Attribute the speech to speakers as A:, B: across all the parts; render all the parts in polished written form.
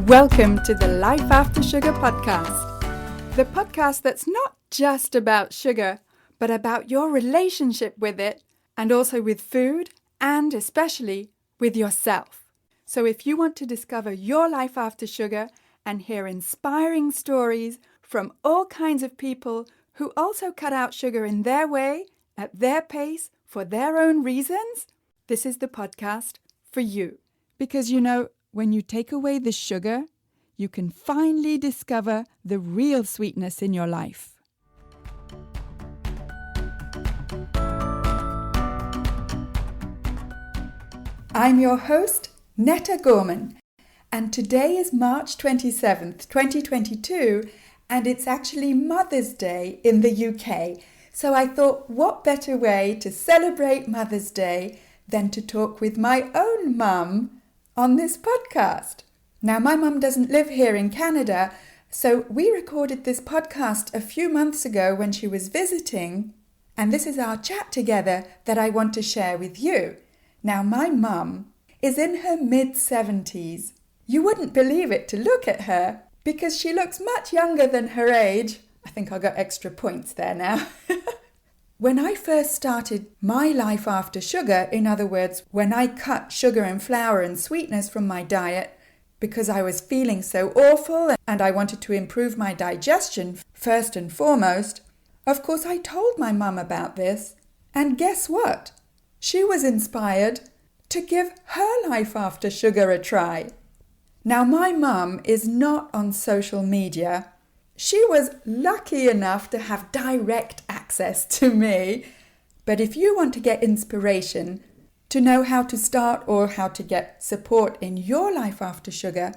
A: Welcome to the Life After Sugar podcast. The podcast that's not just about sugar, but about your relationship with it and also with food and especially with yourself. So if you want to discover your life after sugar and hear inspiring stories from all kinds of people who also cut out sugar in their way, at their pace, for their own reasons, this is the podcast for you. Because when you take away the sugar, you can finally discover the real sweetness in your life. I'm your host, Netta Gorman, and today is March 27th, 2022, and it's actually Mother's Day in the UK. So I thought, what better way to celebrate Mother's Day than to talk with my own mum on this podcast. Now, my mum doesn't live here in Canada, so we recorded this podcast a few months ago when she was visiting, and this is our chat together that I want to share with you. Now, my mum is in her mid-70s. You wouldn't believe it to look at her because she looks much younger than her age. I think I got extra points there now. When I first started my life after sugar, in other words, when I cut sugar and flour and sweetness from my diet because I was feeling so awful and I wanted to improve my digestion first and foremost, of course I told my mum about this. And guess what? She was inspired to give her life after sugar a try. Now, my mum is not on social media. She was lucky enough to have direct access to me. But if you want to get inspiration, to know how to start or how to get support in your life after sugar,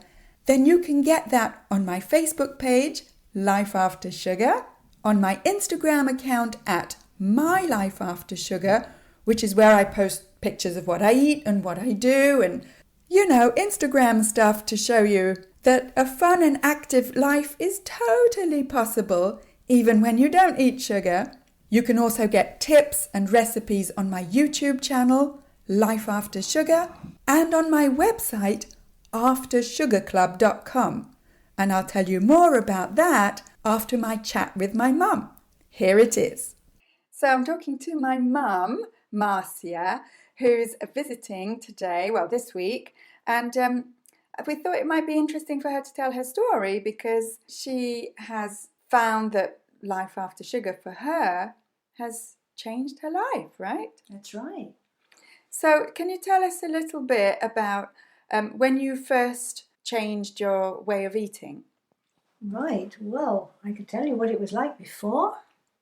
A: then you can get that on my Facebook page, Life After Sugar, on my Instagram account at My Life After Sugar, which is where I post pictures of what I eat and what I do and, Instagram stuff to show you that a fun and active life is totally possible even when you don't eat sugar. You can also get tips and recipes on my YouTube channel, Life After Sugar, and on my website, aftersugarclub.com. And I'll tell you more about that after my chat with my mum. Here it is. So I'm talking to my mum, Marcia, who's visiting today, this week, and we thought it might be interesting for her to tell her story because she has found that life after sugar for her has changed her life, right?
B: That's right.
A: So can you tell us a little bit about when you first changed your way of eating?
B: Right. Well, I could tell you what it was like before.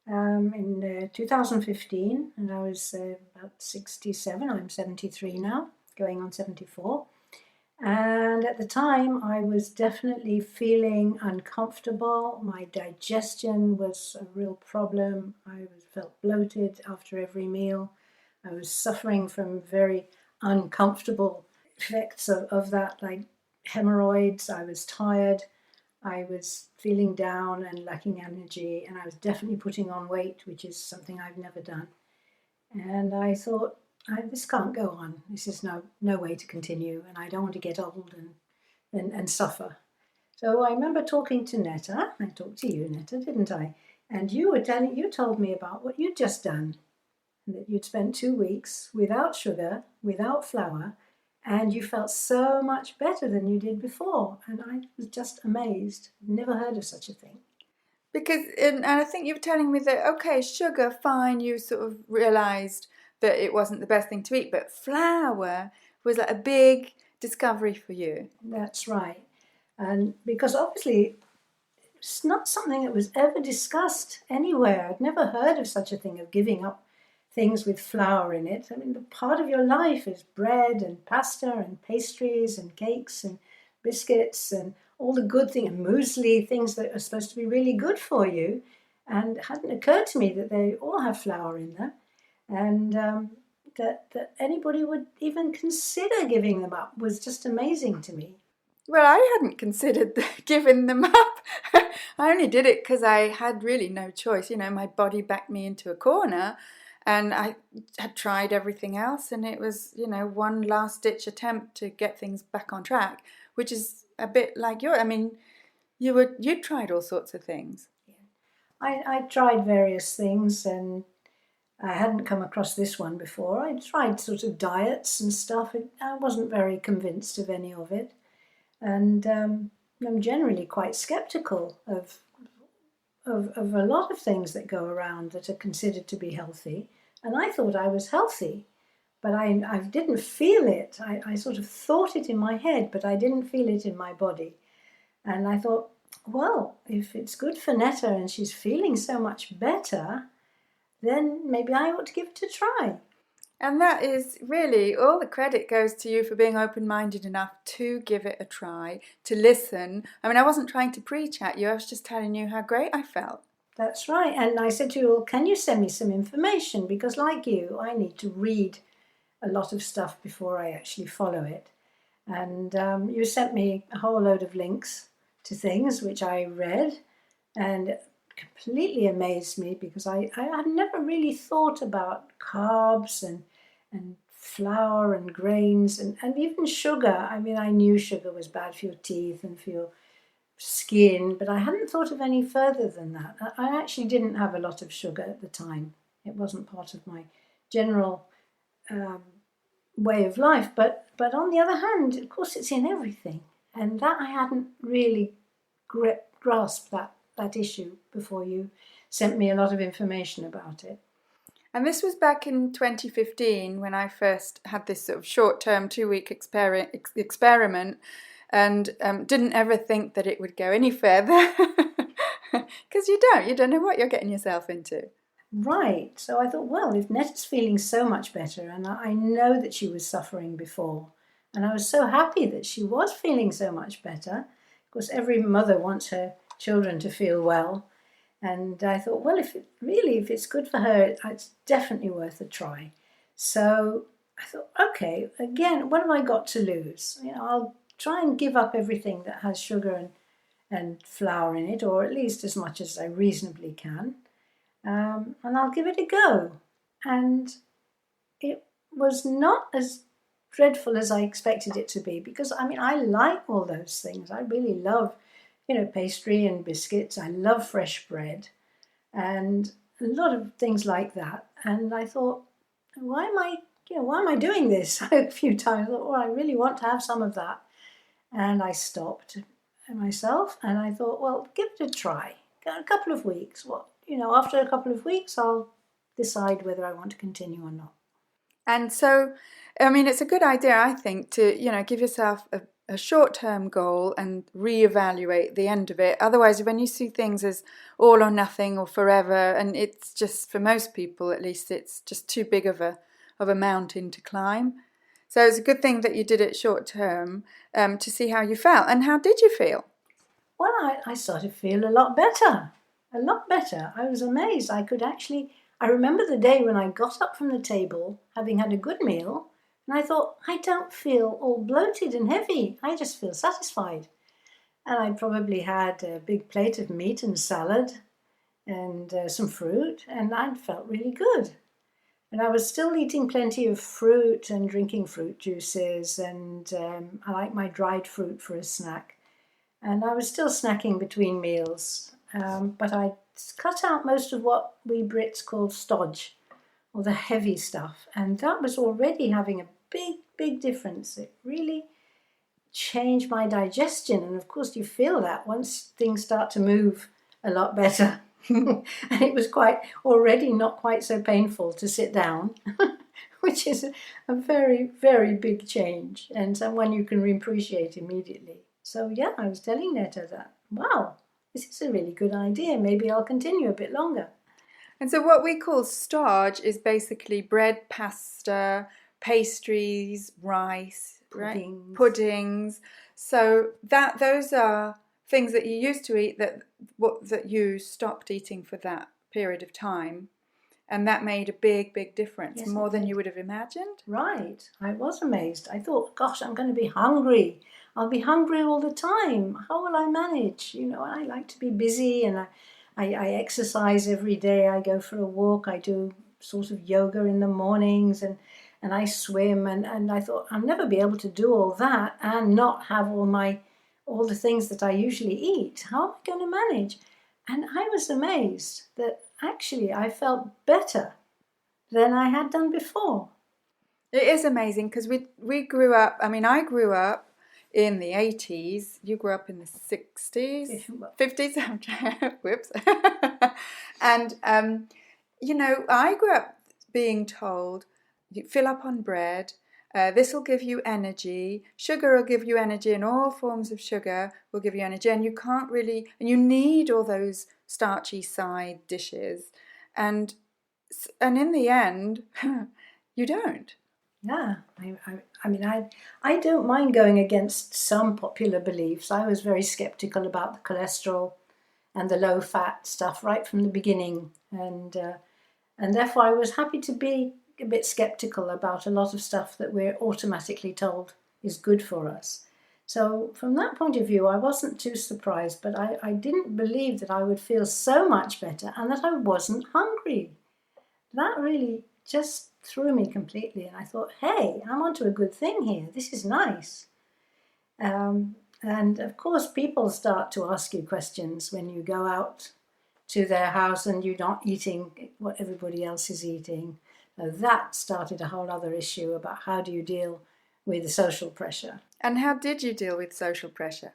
B: In 2015, and I was about 67. I'm 73 now, going on 74. And at the time, I was definitely feeling uncomfortable. My digestion was a real problem. I felt bloated after every meal. I was suffering from very uncomfortable effects of that, like hemorrhoids. I was tired. I was feeling down and lacking energy, and I was definitely putting on weight, which is something I've never done. And I thought, this can't go on. This is no way to continue, and I don't want to get old and suffer. So I remember talking to Netta. I talked to you, Netta, didn't I? And you told me about what you'd just done, and that you'd spent 2 weeks without sugar, without flour, and you felt so much better than you did before. And I was just amazed. Never heard of such a thing.
A: Because, and I think you were telling me that, okay, sugar, fine, you sort of realised that it wasn't the best thing to eat, but flour was like a big discovery for you.
B: That's right. And because obviously it's not something that was ever discussed anywhere. I'd never heard of such a thing, of giving up things with flour in it. I mean, the part of your life is bread and pasta and pastries and cakes and biscuits and all the good things, and muesli, things that are supposed to be really good for you. And it hadn't occurred to me that they all have flour in them, and that anybody would even consider giving them up was just amazing to me.
A: Well, I hadn't considered giving them up. I only did it because I had really no choice. My body backed me into a corner. And I had tried everything else, and it was, one last-ditch attempt to get things back on track, which is a bit like you tried all sorts of things.
B: I tried various things, and I hadn't come across this one before. I tried sort of diets and stuff. I wasn't very convinced of any of it. And I'm generally quite skeptical of a lot of things that go around that are considered to be healthy. And I thought I was healthy, but I didn't feel it. I sort of thought it in my head, but I didn't feel it in my body. And I thought, well, if it's good for Netta and she's feeling so much better, then maybe I ought to give it a try.
A: And that is really, all the credit goes to you for being open-minded enough to give it a try, to listen. I mean, I wasn't trying to preach at you, I was just telling you how great I felt.
B: That's right. And I said to you, well, can you send me some information? Because like you, I need to read a lot of stuff before I actually follow it. And you sent me a whole load of links to things which I read, and it completely amazed me because I had never really thought about carbs and flour and grains and even sugar. I mean, I knew sugar was bad for your teeth and for your skin, but I hadn't thought of any further than that. I actually didn't have a lot of sugar at the time. It wasn't part of my general way of life, but on the other hand, of course, it's in everything, and that I hadn't really grasped that issue before you sent me a lot of information about it.
A: And this was back in 2015 when I first had this sort of short-term 2-week experiment, and didn't ever think that it would go any further, because you don't know what you're getting yourself into.
B: Right. So I thought, well, if Netta's feeling so much better, and I know that she was suffering before, and I was so happy that she was feeling so much better, because every mother wants her children to feel well. And I thought, well, if it's good for her, it's definitely worth a try. So I thought, okay, again, what have I got to lose? I'll try and give up everything that has sugar and flour in it, or at least as much as I reasonably can. And I'll give it a go. And it was not as dreadful as I expected it to be, because I like all those things. I really love, pastry and biscuits. I love fresh bread and a lot of things like that. And I thought, why am I doing this? A few times I thought, well, I really want to have some of that. And I stopped myself and I thought, well, give it a try. A couple of weeks. After a couple of weeks, I'll decide whether I want to continue or not.
A: And so, it's a good idea, I think, to, give yourself a short-term goal and reevaluate the end of it. Otherwise, when you see things as all or nothing or forever, and it's just, for most people at least, it's just too big of a mountain to climb. So it's a good thing that you did it short-term to see how you felt. And how did you feel?
B: Well, I started to feel a lot better. A lot better. I was amazed. I remember the day when I got up from the table, having had a good meal, and I thought, I don't feel all bloated and heavy. I just feel satisfied. And I probably had a big plate of meat and salad and some fruit, and I felt really good. And I was still eating plenty of fruit and drinking fruit juices, and I like my dried fruit for a snack. And I was still snacking between meals. But I cut out most of what we Brits call stodge, or the heavy stuff, and that was already having a big difference. It really changed my digestion, and of course you feel that once things start to move a lot better. And it was already not quite so painful to sit down, which is a very, very big change, and someone you can appreciate immediately. So yeah, I was telling Netta that, wow, this is a really good idea. Maybe I'll continue a bit longer.
A: And so what we call stodge is basically bread, pasta, pastries, rice, right? Puddings. So those are things that you used to eat that you stopped eating for that period of time. And that made a big difference, yes, more than you would have imagined.
B: Right. I was amazed. I thought, gosh, I'm going to be hungry. I'll be hungry all the time. How will I manage? I like to be busy, and I exercise every day. I go for a walk. I do sort of yoga in the mornings, and I swim, and I thought I'll never be able to do all that and not have all the things that I usually eat. How am I going to manage? And I was amazed that actually I felt better than I had done before.
A: It is amazing because we grew up, I mean, I grew up in the 80s. You grew up in the 60s, 50s. Whoops. And, I grew up being told, you fill up on bread. This will give you energy. Sugar will give you energy, and all forms of sugar will give you energy. And you need all those starchy side dishes. And in the end, you don't.
B: Yeah, I mean, I don't mind going against some popular beliefs. I was very skeptical about the cholesterol and the low-fat stuff right from the beginning, and therefore I was happy to be a bit skeptical about a lot of stuff that we're automatically told is good for us. So from that point of view, I wasn't too surprised, but I didn't believe that I would feel so much better and that I wasn't hungry. That really just threw me completely, and I thought, hey, I'm onto a good thing here. This is nice. And of course, people start to ask you questions when you go out to their house and you're not eating what everybody else is eating. So that started a whole other issue about how do you deal with the social pressure.
A: And how did you deal with social pressure?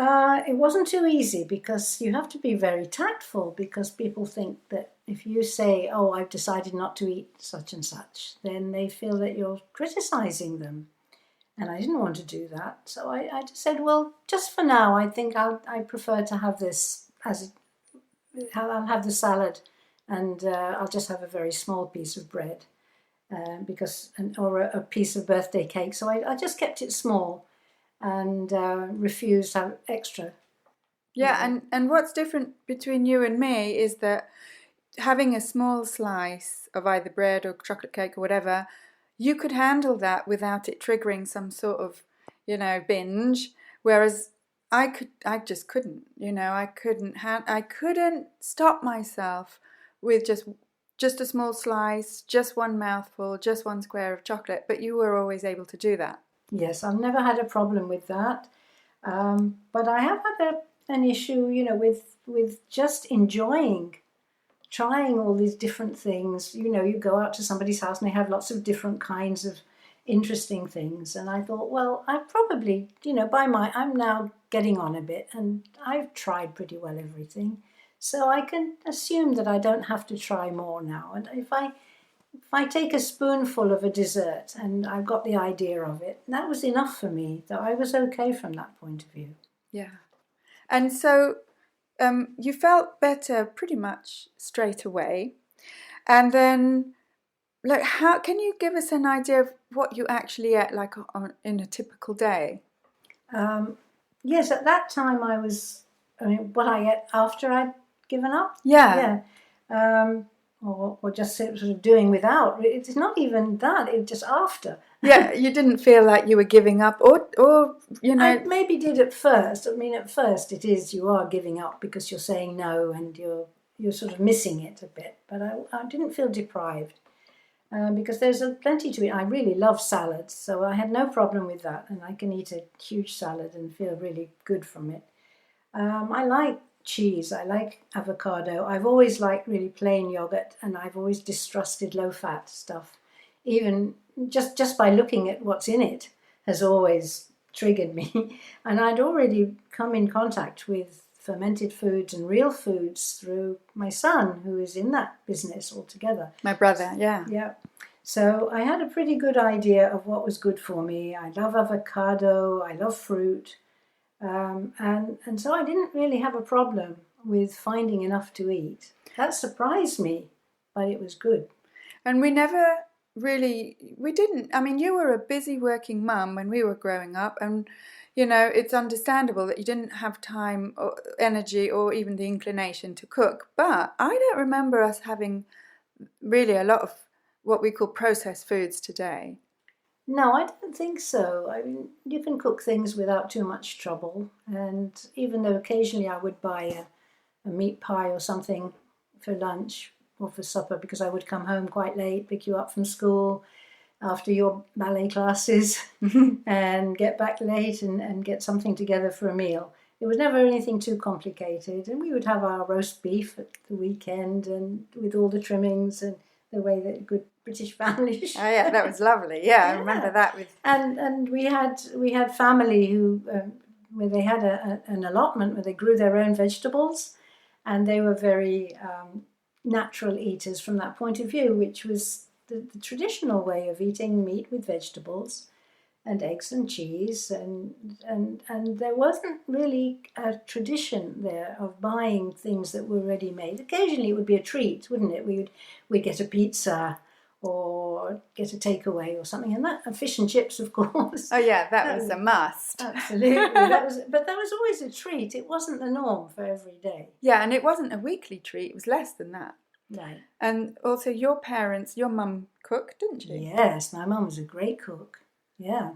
B: It wasn't too easy because you have to be very tactful, because people think that if you say, oh, I've decided not to eat such and such, then they feel that you're criticizing them. And I didn't want to do that. So I just said, well, just for now, I think I prefer to have this I'll have the salad, and I'll just have a very small piece of bread or a piece of birthday cake. So I just kept it small and refused to have extra.
A: Yeah, and what's different between you and me is that having a small slice of either bread or chocolate cake or whatever, you could handle that without it triggering some sort of, binge. Whereas I just couldn't. I couldn't stop myself with just a small slice, just one mouthful, just one square of chocolate. But you were always able to do that.
B: Yes, I've never had a problem with that. But I have had an issue, with just trying all these different things. You go out to somebody's house and they have lots of different kinds of interesting things. And I thought, well, I probably, I'm now getting on a bit and I've tried pretty well everything. So I can assume that I don't have to try more now. And if I take a spoonful of a dessert and I've got the idea of it, that was enough for me. So I was okay from that point of view.
A: Yeah. And so you felt better pretty much straight away. And then, how can you give us an idea of what you actually ate, in a typical day?
B: Yes, at that time what I ate after I'd given up.
A: Yeah.
B: Or just sort of doing without. It's not even that, it's just after.
A: Yeah, you didn't feel like you were giving up or
B: I maybe did at first. I mean, at first you are giving up because you're saying no and you're sort of missing it a bit. But I didn't feel deprived because there's plenty to eat. I really love salads, so I had no problem with that. And I can eat a huge salad and feel really good from it. I like cheese, I like avocado. I've always liked really plain yogurt, and I've always distrusted low-fat stuff. Even just by looking at what's in it has always triggered me. And I'd already come in contact with fermented foods and real foods through my son, who is in that business altogether.
A: My brother, yeah.
B: Yeah. So I had a pretty good idea of what was good for me. I love avocado, I love fruit. And so I didn't really have a problem with finding enough to eat. That surprised me, but it was good.
A: And we didn't. I mean, you were a busy working mum when we were growing up, and it's understandable that you didn't have time or energy or even the inclination to cook. But I don't remember us having really a lot of what we call processed foods today.
B: No, I don't think so. I mean, you can cook things without too much trouble. And even though occasionally I would buy a meat pie or something for lunch, or for supper, because I would come home quite late, pick you up from school after your ballet classes and get back late and get something together for a meal. It was never anything too complicated, and we would have our roast beef at the weekend and with all the trimmings and the way that good British families.
A: Oh yeah, that was lovely. Yeah, I remember that with.
B: And we had family who where they had an allotment where they grew their own vegetables, and they were very natural eaters from that point of view, which was the traditional way of eating meat with vegetables and eggs and cheese, and there wasn't really a tradition there of buying things that were ready made. Occasionally it would be a treat, wouldn't it? We'd get a pizza or get a takeaway or something, and that, and fish and chips, of course.
A: Oh yeah, that was a must.
B: Absolutely, but that was always a treat. It wasn't the norm for every day.
A: Yeah, and it wasn't a weekly treat. It was less than that.
B: Right.
A: And also your mum cooked, didn't she?
B: Yes, my mum was a great cook. Yeah.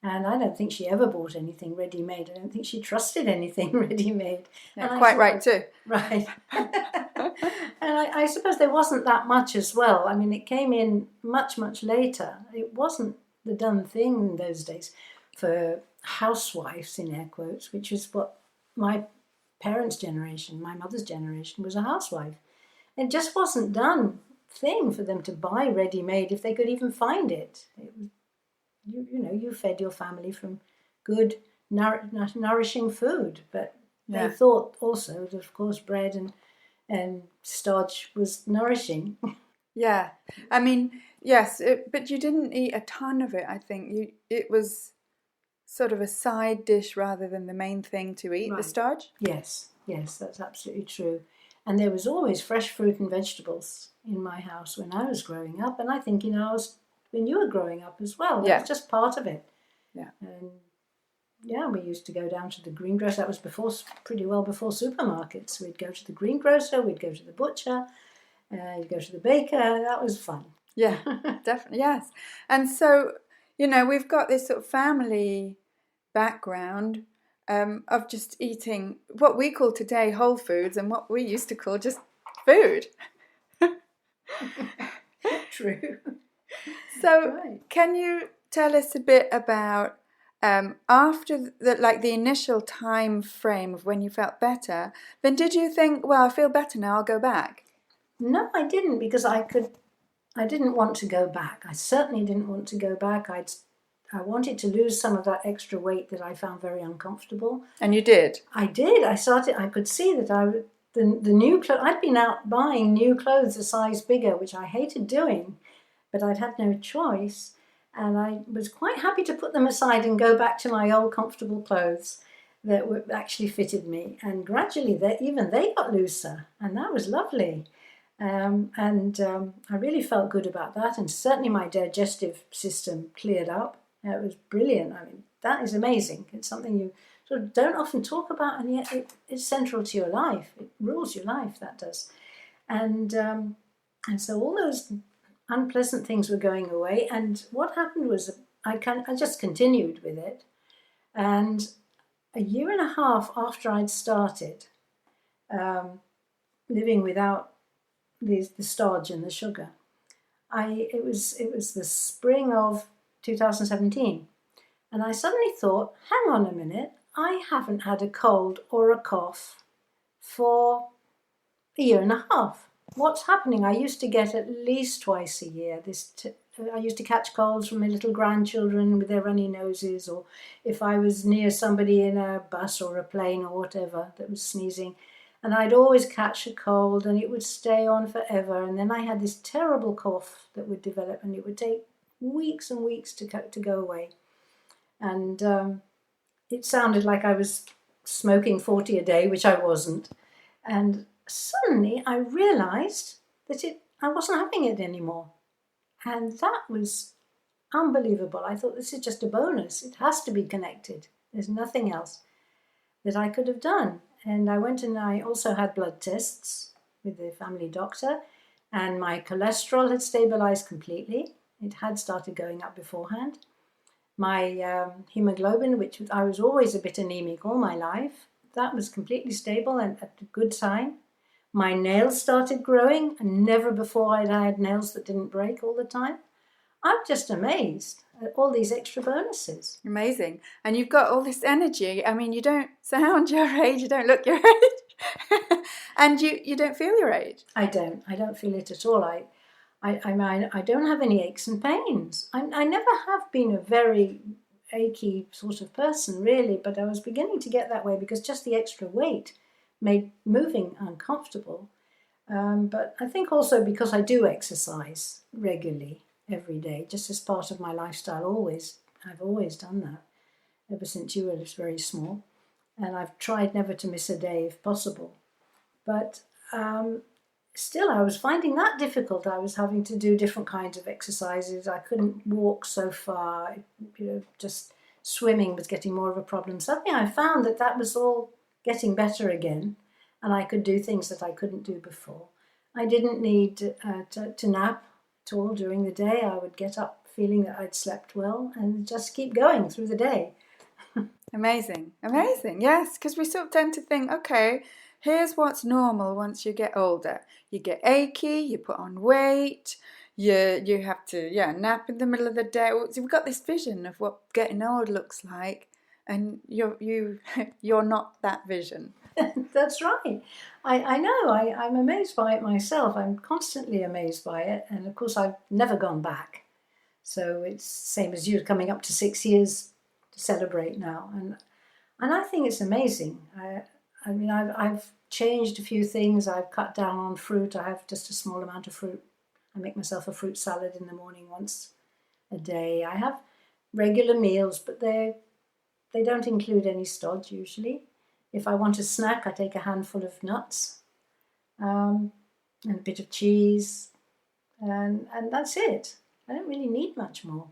B: And I don't think she ever bought anything ready-made. I don't think she trusted anything ready-made.
A: Yeah, quite right too.
B: Right. And I suppose there wasn't that much as well. I mean, it came in much, much later. It wasn't the done thing in those days for housewives, in air quotes, which is what my parents' generation, my mother's generation, was a housewife. It just wasn't done thing for them to buy ready-made if they could even find it. It was, you fed your family from good, nourishing food, but they thought also that, of course, bread and stodge was nourishing.
A: Yeah, I mean, yes, but you didn't eat a ton of it. I think it was sort of a side dish rather than the main thing to eat. Right. The stodge.
B: Yes, that's absolutely true. And there was always fresh fruit and vegetables in my house when I was growing up, and I think when you were growing up as well. That was just part of it.
A: Yeah.
B: And we used to go down to the greengrocer. That was pretty well before supermarkets. We'd go to the greengrocer, we'd go to the butcher, you'd go to the baker. That was fun.
A: Yeah, definitely, yes. And so, we've got this sort of family background of just eating what we call today whole foods and what we used to call just food.
B: True.
A: So Can you tell us a bit about after the initial time frame of when you felt better, then did you think, well, I feel better now, I'll go back?
B: No, I didn't, because I didn't want to go back. I certainly didn't want to go back. I wanted to lose some of that extra weight that I found very uncomfortable.
A: And you did?
B: I did. I could see that the new clothes, I'd been out buying new clothes a size bigger, which I hated doing, but I'd had no choice. And I was quite happy to put them aside and go back to my old comfortable clothes that actually fitted me. And gradually, even they got looser, and that was lovely. I really felt good about that, and certainly my digestive system cleared up. It was brilliant. I mean, that is amazing. It's something you sort of don't often talk about, and yet it's central to your life. It rules your life, that does. And so all those unpleasant things were going away, and what happened was I just continued with it. And a year and a half after I'd started living without the stodge and the sugar, it was the spring of 2017, and I suddenly thought, hang on a minute, I haven't had a cold or a cough for a year and a half. What's happening? I used to get at least twice a year. I used to catch colds from my little grandchildren with their runny noses, or if I was near somebody in a bus or a plane or whatever that was sneezing, and I'd always catch a cold, and it would stay on forever. And then I had this terrible cough that would develop, and it would take weeks and weeks to go away. And it sounded like I was smoking 40 a day, which I wasn't. And suddenly I realised that I wasn't having it anymore. And that was unbelievable. I thought, this is just a bonus. It has to be connected. There's nothing else that I could have done. And I went and I also had blood tests with the family doctor, and my cholesterol had stabilised completely. It had started going up beforehand. My hemoglobin, which I was always a bit anemic all my life, that was completely stable and at a good time. My nails started growing, and never before I'd had nails that didn't break all the time. I'm just amazed at all these extra bonuses.
A: Amazing. And you've got all this energy. I mean, you don't sound your age, you don't look your age, and you don't feel your age.
B: I don't feel it at all. I don't have any aches and pains. I never have been a very achy sort of person, really, but I was beginning to get that way because just the extra weight made moving uncomfortable. But I think also because I do exercise regularly every day, just as part of my lifestyle. I've always done that ever since you were very small, and I've tried never to miss a day if possible. But still, I was finding that difficult. I was having to do different kinds of exercises. I couldn't walk so far. Just swimming was getting more of a problem. Suddenly I found that was all getting better again, and I could do things that I couldn't do before. I didn't need to nap at all during the day. I would get up feeling that I'd slept well and just keep going through the day.
A: Amazing. Yes, because we sort of tend to think, okay, here's what's normal once you get older. You get achy, you put on weight, you have to nap in the middle of the day. So we've got this vision of what getting old looks like, and you're not that vision.
B: That's right. I know. I'm amazed by it myself. I'm constantly amazed by it, and of course I've never gone back. So it's same as you, coming up to 6 years to celebrate now, and I think it's amazing. I mean, I've changed a few things. I've cut down on fruit. I have just a small amount of fruit. I make myself a fruit salad in the morning once a day. I have regular meals, but they don't include any stodge usually. If I want a snack, I take a handful of nuts and a bit of cheese, and that's it. I don't really need much more.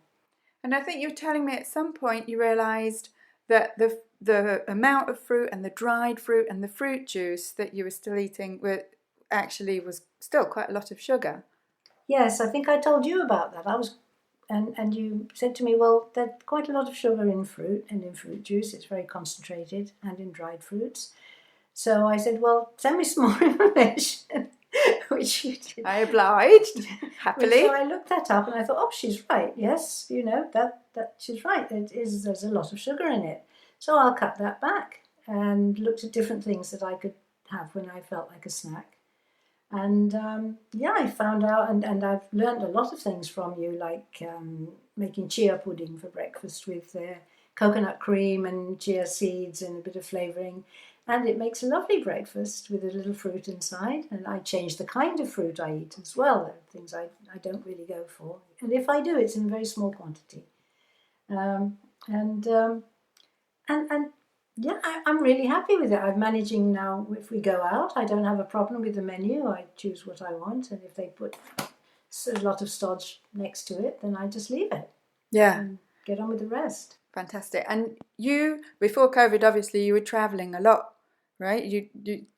A: And I think you were telling me at some point you realised that the amount of fruit and the dried fruit and the fruit juice that you were still eating was still quite a lot of sugar.
B: Yes, I think I told you about that. And you said to me, well, there's quite a lot of sugar in fruit and in fruit juice. It's very concentrated, and in dried fruits. So I said, well, send me some more information, which you did.
A: I obliged, happily.
B: So I looked that up and I thought, oh, she's right. Yes, that she's right. There's a lot of sugar in it. So I'll cut that back, and looked at different things that I could have when I felt like a snack. And I found out, and I've learned a lot of things from you, like making chia pudding for breakfast with coconut cream and chia seeds and a bit of flavouring. And it makes a lovely breakfast with a little fruit inside. And I change the kind of fruit I eat as well. There are things I don't really go for. And if I do, it's in a very small quantity. I'm really happy with it. I'm managing now. If we go out, I don't have a problem with the menu. I choose what I want, and if they put a lot of stodge next to it, then I just leave it.
A: Yeah.
B: And get on with the rest.
A: Fantastic. And you, before COVID, obviously, you were travelling a lot, right? You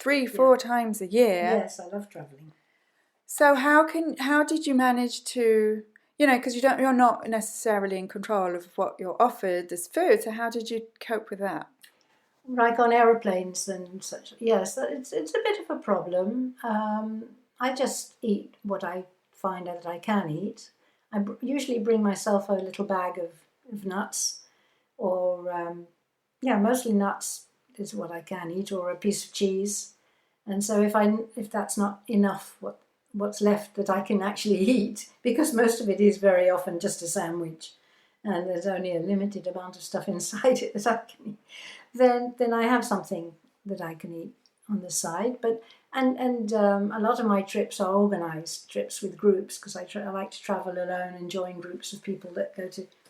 A: 3-4 times a year.
B: Yes, I love travelling.
A: So how did you manage to, because you're not necessarily in control of what you're offered as food. So how did you cope with that?
B: Like on aeroplanes and such. Yes, it's a bit of a problem. I just eat what I find that I can eat. I usually bring myself a little bag of nuts, or mostly nuts is what I can eat, or a piece of cheese. And so if that's not enough, what's left that I can actually eat, because most of it is very often just a sandwich, and there's only a limited amount of stuff inside it that I can eat. Then I have something that I can eat on the side. But and a lot of my trips are organised trips with groups, because I like to travel alone and join groups of people that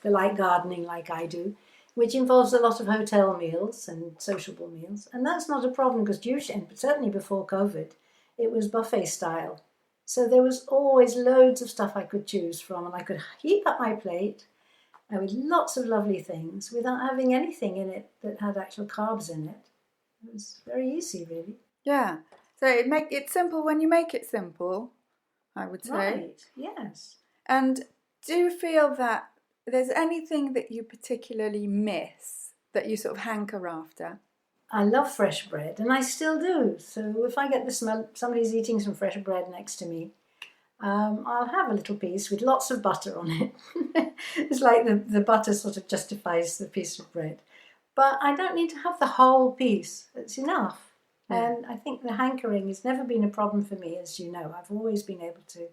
B: like gardening like I do, which involves a lot of hotel meals and sociable meals. And that's not a problem, because usually, and certainly before COVID, it was buffet style. So there was always loads of stuff I could choose from, and I could heap up my plate with lots of lovely things without having anything in it that had actual carbs in it. It was very easy, really.
A: Yeah. So it's simple when you make it simple, I would say.
B: Right, yes.
A: And do you feel that there's anything that you particularly miss, that you sort of hanker after?
B: I love fresh bread, and I still do. So if I get the smell, somebody's eating some fresh bread next to me, I'll have a little piece with lots of butter on it. It's like the butter sort of justifies the piece of bread. But I don't need to have the whole piece. It's enough.
A: Yeah.
B: And I think the hankering has never been a problem for me, as you know. I've always been able to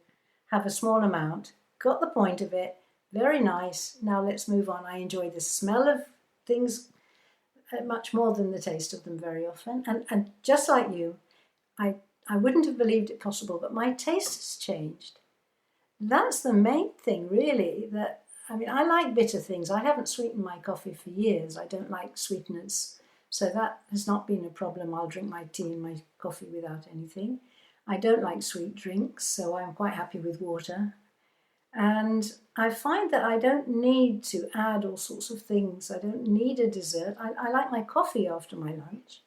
B: have a small amount, got the point of it, very nice. Now let's move on. I enjoy the smell of things much more than the taste of them very often. And just like you, I wouldn't have believed it possible, but my taste has changed. That's the main thing, really. I like bitter things. I haven't sweetened my coffee for years. I don't like sweeteners. So that has not been a problem. I'll drink my tea and my coffee without anything. I don't like sweet drinks, so I'm quite happy with water. And I find that I don't need to add all sorts of things. I don't need a dessert. I like my coffee after my lunch.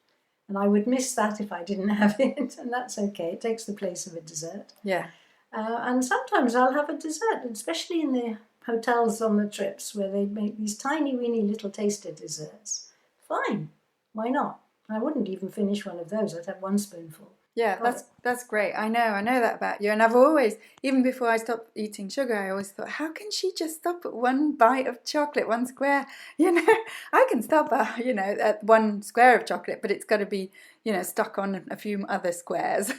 B: And I would miss that if I didn't have it. And that's okay. It takes the place of a dessert.
A: Yeah.
B: And sometimes I'll have a dessert, especially in the hotels on the trips where they make these tiny, weeny little taster desserts. Fine. Why not? I wouldn't even finish one of those. I'd have one spoonful.
A: Yeah, that's great. I know that about you. And I've always, even before I stopped eating sugar, I always thought, how can she just stop at one bite of chocolate, one square? I can stop, at one square of chocolate, but it's got to be, stuck on a few other squares.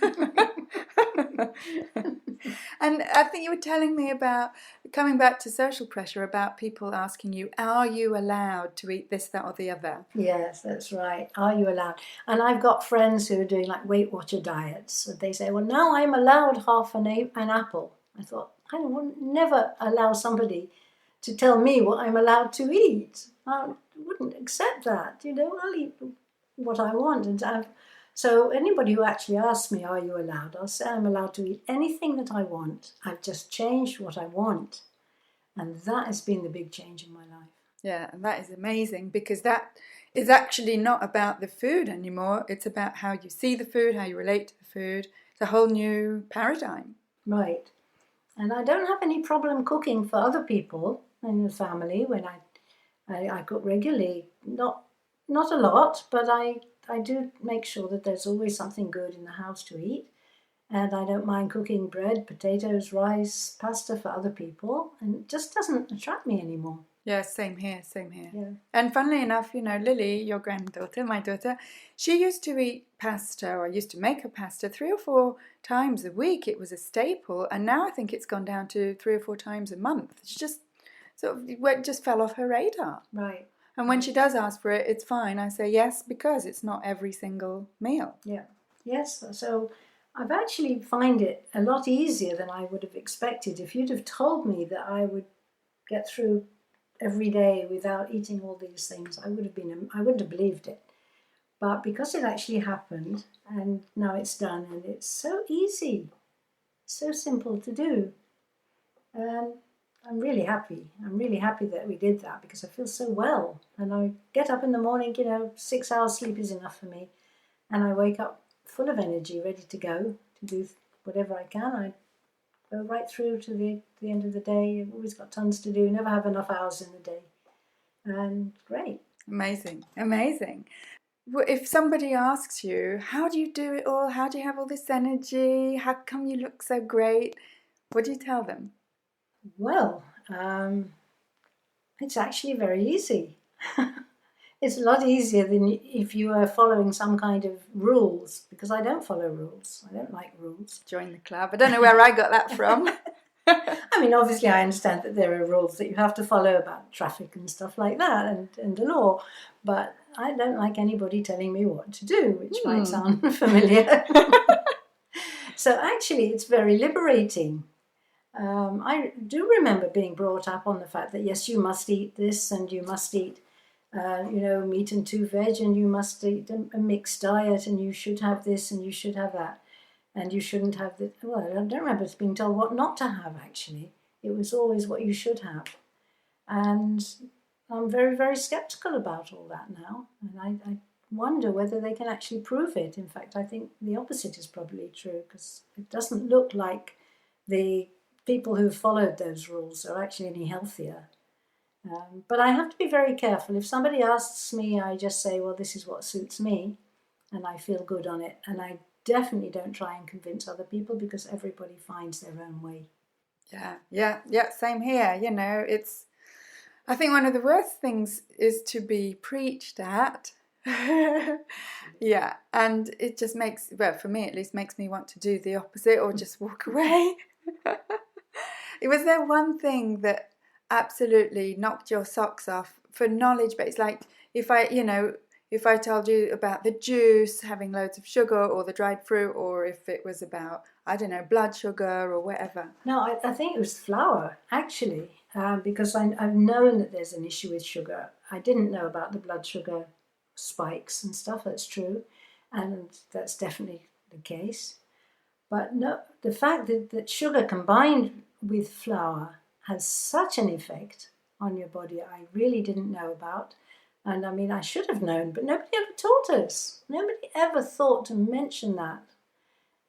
A: And I think you were telling me about, coming back to social pressure, about people asking you, are you allowed to eat this, that or the other?
B: Yes, that's right. Are you allowed? And I've got friends who are doing like Weight Watcher diets. And they say, well, now I'm allowed half an apple. I thought, I would never allow somebody to tell me what I'm allowed to eat. I wouldn't accept that. I'll eat what I want. So anybody who actually asks me, are you allowed? I'll say I'm allowed to eat anything that I want. I've just changed what I want. And that has been the big change in my life.
A: Yeah, and that is amazing, because that is actually not about the food anymore. It's about how you see the food, how you relate to the food. It's a whole new paradigm.
B: Right. And I don't have any problem cooking for other people in the family when I cook regularly. Not a lot, but I do make sure that there's always something good in the house to eat. And I don't mind cooking bread, potatoes, rice, pasta for other people. And it just doesn't attract me anymore.
A: Yeah, same here.
B: Yeah.
A: And funnily enough, Lily, your granddaughter, my daughter, she used to eat pasta, or I used to make her pasta 3 or 4 times a week. It was a staple. And now I think it's gone down to 3 or 4 times a month. It's just it just fell off her radar.
B: Right.
A: And when she does ask for it, it's fine. I say yes, because it's not every single meal.
B: Yeah. Yes. So I've actually find it a lot easier than I would have expected. If you'd have told me that I would get through every day without eating all these things, I wouldn't have believed it. But because it actually happened, and now it's done, and it's so easy, so simple to do, and I'm really happy. I'm really happy that we did that, because I feel so well. And I get up in the morning, 6 hours sleep is enough for me, and I wake up full of energy, ready to go to do whatever I can. I go right through to the end of the day. I've always got tons to do, never have enough hours in the day. And great.
A: Amazing. If somebody asks you, how do you do it all? How do you have all this energy? How come you look so great? What do you tell them?
B: Well, it's actually very easy. It's a lot easier than if you are following some kind of rules, because I don't follow rules. I don't like rules.
A: Join the club. I don't know where I got that from.
B: Obviously I understand that there are rules that you have to follow about traffic and stuff like that, and the law, but I don't like anybody telling me what to do, which might sound familiar. So actually it's very liberating. I do remember being brought up on the fact that, yes, you must eat this, and you must eat meat and 2 veg, and you must eat a mixed diet, and you should have this and you should have that, and you shouldn't have the. Well, I don't remember being told what not to have, actually. It was always what you should have. And I'm very, very sceptical about all that now, and I wonder whether they can actually prove it. In fact, I think the opposite is probably true, because it doesn't look like the people who've followed those rules are actually any healthier. But I have to be very careful. If somebody asks me, I just say, well, this is what suits me, and I feel good on it. And I definitely don't try and convince other people because everybody finds their own way.
A: Yeah, same here. You know, I think one of the worst things is to be preached at. Yeah, and it just makes, well, for me at least, makes me want to do the opposite or just walk away. Was there one thing that absolutely knocked your socks off for knowledge base? Like if I told you about the juice having loads of sugar or the dried fruit, or if it was about, I don't know, blood sugar or whatever.
B: No, I think it was flour, actually, because I've known that there's an issue with sugar. I didn't know about the blood sugar spikes and stuff, that's true, and that's definitely the case. But no, the fact that sugar combined with flour has such an effect on your body, I really didn't know about. And I mean, I should have known, but nobody ever taught us. Nobody ever thought to mention that.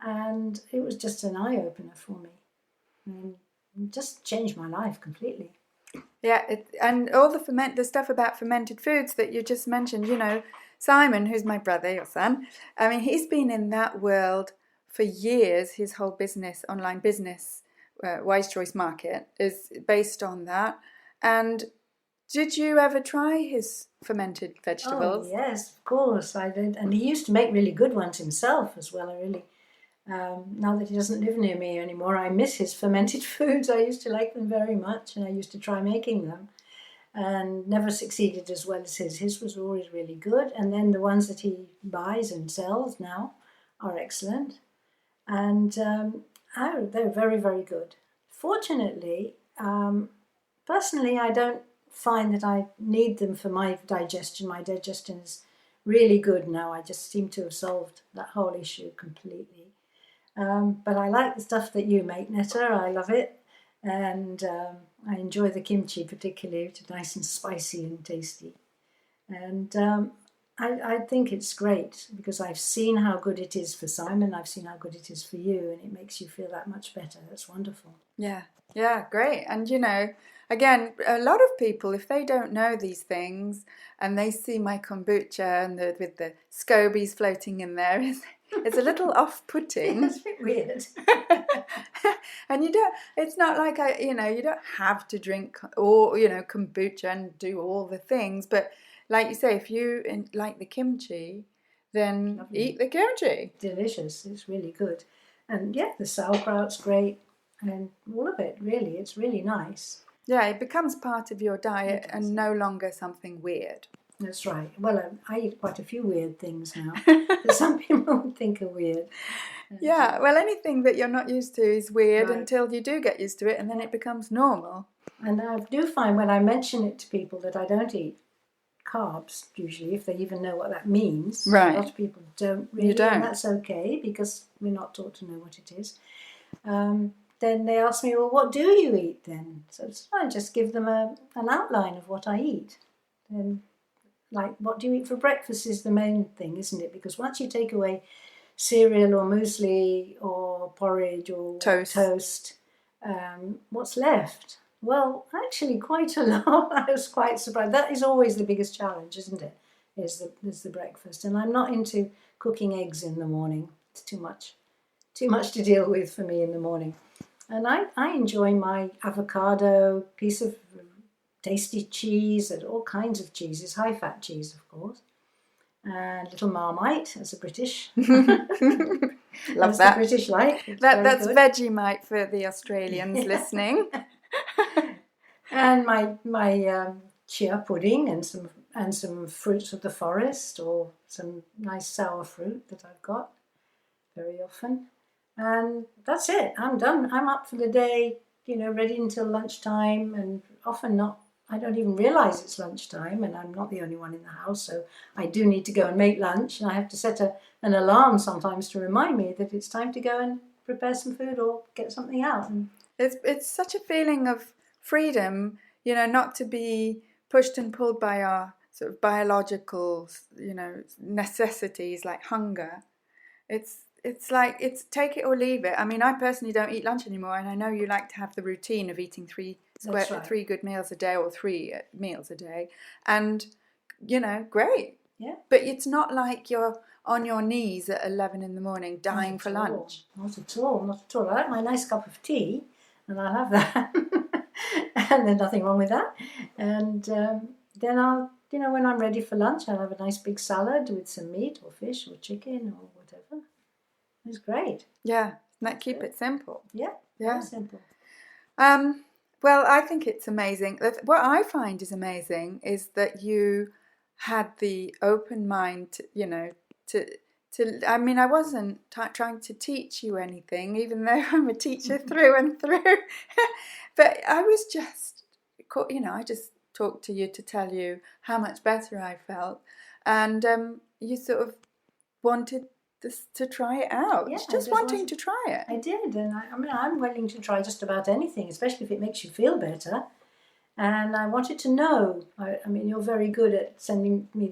B: And it was just an eye-opener for me. I mean, it just changed my life completely.
A: Yeah, and all the stuff about fermented foods that you just mentioned, you know, Simon, who's my brother, your son, I mean, he's been in that world for years. His whole business, online business, Wise Choice Market, is based on that. And did you ever try his fermented vegetables?
B: Oh, yes, of course I did. And he used to make really good ones himself as well. Now that he doesn't live near me anymore, I miss his fermented foods. I used to like them very much, and I used to try making them and never succeeded as well as his. His was always really good. And then the ones that he buys and sells now are excellent. And they're very, very good. Fortunately, personally, I don't find that I need them for my digestion. My digestion is really good now. I just seem to have solved that whole issue completely. But I like the stuff that you make, Netta. I love it. And I enjoy the kimchi particularly, which is nice and spicy and tasty. And I think it's great because I've seen how good it is for Simon. I've seen how good it is for you, and it makes you feel that much better. That's wonderful.
A: Yeah, great. And you know, again, a lot of people, if they don't know these things and they see my kombucha and with the scobies floating in there, it's a little off-putting.
B: It's a bit weird.
A: And it's not like you don't have to drink or, kombucha and do all the things. But like you say, if you like the kimchi, then lovely. Eat the kimchi.
B: Delicious. It's really good. And yeah, the sauerkraut's great. And all of it, really. It's really nice.
A: Yeah, it becomes part of your diet and no longer something weird.
B: That's right. Well, I eat quite a few weird things now that some people would think are weird.
A: Yeah, well, anything that you're not used to is weird until you do get used to it, and then it becomes normal.
B: And I do find when I mention it to people that I don't eat carbs, usually, if they even know what that means.
A: Right.
B: A lot of people don't really,
A: you don't.
B: And that's okay because we're not taught to know what it is. Then they ask me, well, what do you eat then? So I just give them an outline of what I eat. And like, what do you eat for breakfast is the main thing, isn't it? Because once you take away cereal or muesli or porridge or toast, what's left? Well, actually quite a lot. I was quite surprised. That is always the biggest challenge, isn't it? Is the breakfast. And I'm not into cooking eggs in the morning. It's too much to deal with for me in the morning. And I enjoy my avocado, piece of tasty cheese, and all kinds of cheeses, high-fat cheese, of course, and little Marmite as a British.
A: Love that.
B: The British like.
A: That's good. Vegemite for the Australians listening.
B: And my chia pudding and some fruits of the forest or some nice sour fruit that I've got very often. And that's it. I'm done. I'm up for the day, ready until lunchtime, and often not. I don't even realise it's lunchtime, and I'm not the only one in the house, so I do need to go and make lunch, and I have to set an alarm sometimes to remind me that it's time to go and prepare some food or get something out. And
A: it's such a feeling of freedom, not to be pushed and pulled by our sort of biological, necessities like hunger. It's like, it's take it or leave it. I mean, I personally don't eat lunch anymore, and I know you like to have the routine of eating 3
B: That's right.
A: 3 good meals a day or 3 meals a day. And, great.
B: Yeah.
A: But it's not like you're on your knees at 11 in the morning dying for lunch.
B: Not at all, not at all. I like my nice cup of tea, and I'll have that. And there's nothing wrong with that. And then I'll, when I'm ready for lunch, I'll have a nice big salad with some meat or fish or chicken or whatever. It's great.
A: Yeah, keep it simple.
B: Yeah, very simple.
A: Well, I think it's amazing. What I find is amazing is that you had the open mind, I mean, I wasn't trying to teach you anything, even though I'm a teacher through and through. But I was just, I just talked to you to tell you how much better I felt. And you sort of wanted to try it out.
B: Yeah,
A: just wanting to try it.
B: I did. And I'm willing to try just about anything, especially if it makes you feel better. And I wanted to know. You're very good at giving me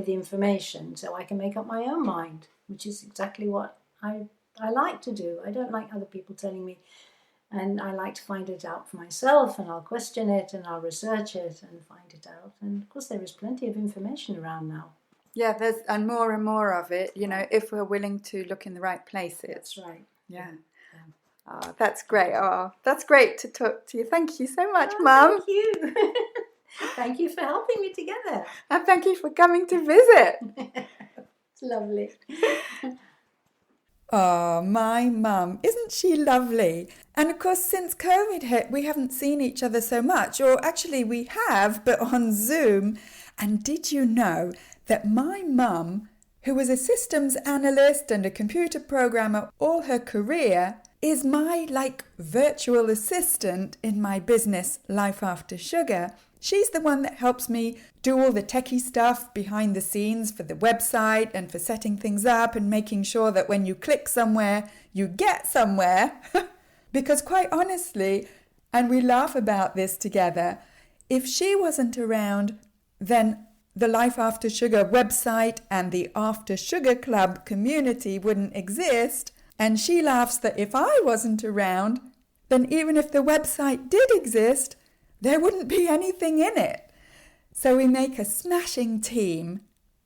B: the information, so I can make up my own mind, which is exactly what I like to do. I don't like other people telling me, and I like to find it out for myself. And I'll question it, and I'll research it, and find it out. And of course, there is plenty of information around now.
A: Yeah, there's and more of it. If we're willing to look in the right places.
B: That's right.
A: Yeah. Oh, that's great. Oh, that's great to talk to you. Thank you so much, Mum.
B: Thank you. Thank you for helping me together.
A: And thank you for coming to visit.
B: It's lovely.
A: Oh, my mum. Isn't she lovely? And of course, since COVID hit, we haven't seen each other so much. Or actually, we have, but on Zoom. And did you know that my mum, who was a systems analyst and a computer programmer all her career, is my virtual assistant in my business, Life After Sugar. She's the one that helps me do all the techie stuff behind the scenes for the website and for setting things up and making sure that when you click somewhere, you get somewhere. Because quite honestly, and we laugh about this together, if she wasn't around, then the Life After Sugar website and the After Sugar Club community wouldn't exist. And she laughs that if I wasn't around, then even if the website did exist, there wouldn't be anything in it. So we make a smashing team.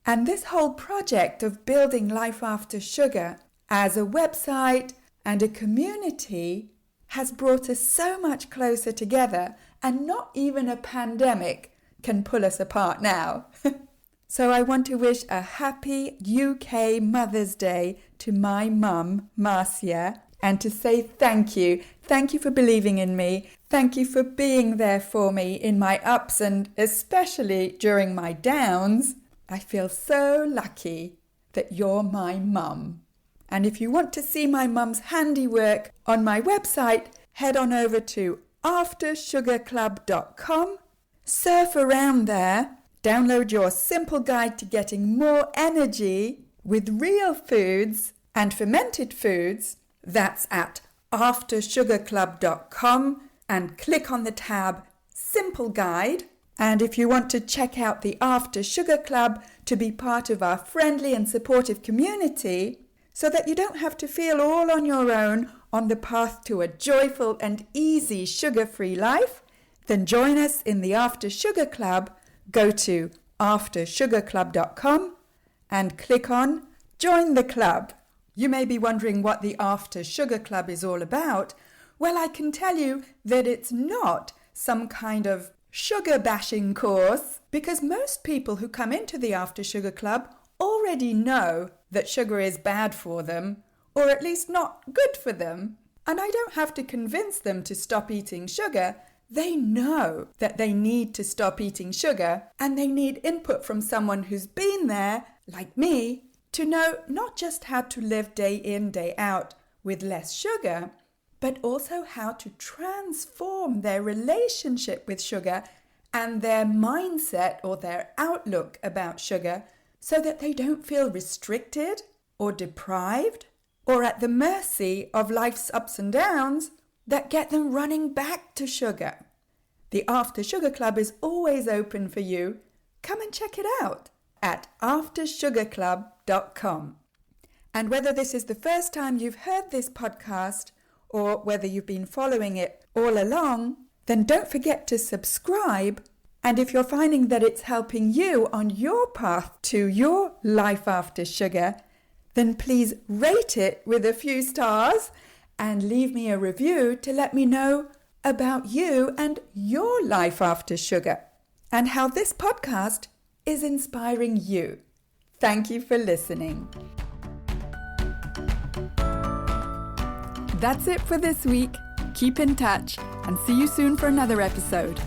A: And this whole project of building Life After Sugar as a website and a community has brought us so much closer together, and not even a pandemic can pull us apart now. So I want to wish a happy UK Mother's Day to my mum, Marcia, and to say thank you. Thank you for believing in me. Thank you for being there for me in my ups and especially during my downs. I feel so lucky that you're my mum. And if you want to see my mum's handiwork on my website, head on over to aftersugarclub.com. Surf around there. Download your simple guide to getting more energy with real foods and fermented foods. That's at aftersugarclub.com and click on the tab Simple Guide. And if you want to check out the After Sugar Club to be part of our friendly and supportive community so that you don't have to feel all on your own on the path to a joyful and easy sugar-free life, then join us in the After Sugar Club. Go to aftersugarclub.com and click on Join the Club. You may be wondering what the After Sugar Club is all about. Well, I can tell you that it's not some kind of sugar bashing course, because most people who come into the After Sugar Club already know that sugar is bad for them, or at least not good for them. And I don't have to convince them to stop eating sugar. They know that they need to stop eating sugar, and they need input from someone who's been there, like me, to know not just how to live day in, day out with less sugar, but also how to transform their relationship with sugar and their mindset or their outlook about sugar so that they don't feel restricted or deprived or at the mercy of life's ups and downs that get them running back to sugar. The After Sugar Club is always open for you. Come and check it out at aftersugarclub.com. And whether this is the first time you've heard this podcast or whether you've been following it all along, then don't forget to subscribe. And if you're finding that it's helping you on your path to your life after sugar, then please rate it with a few stars and leave me a review to let me know about you and your life after sugar and how this podcast is inspiring you. Thank you for listening. That's it for this week. Keep in touch and see you soon for another episode.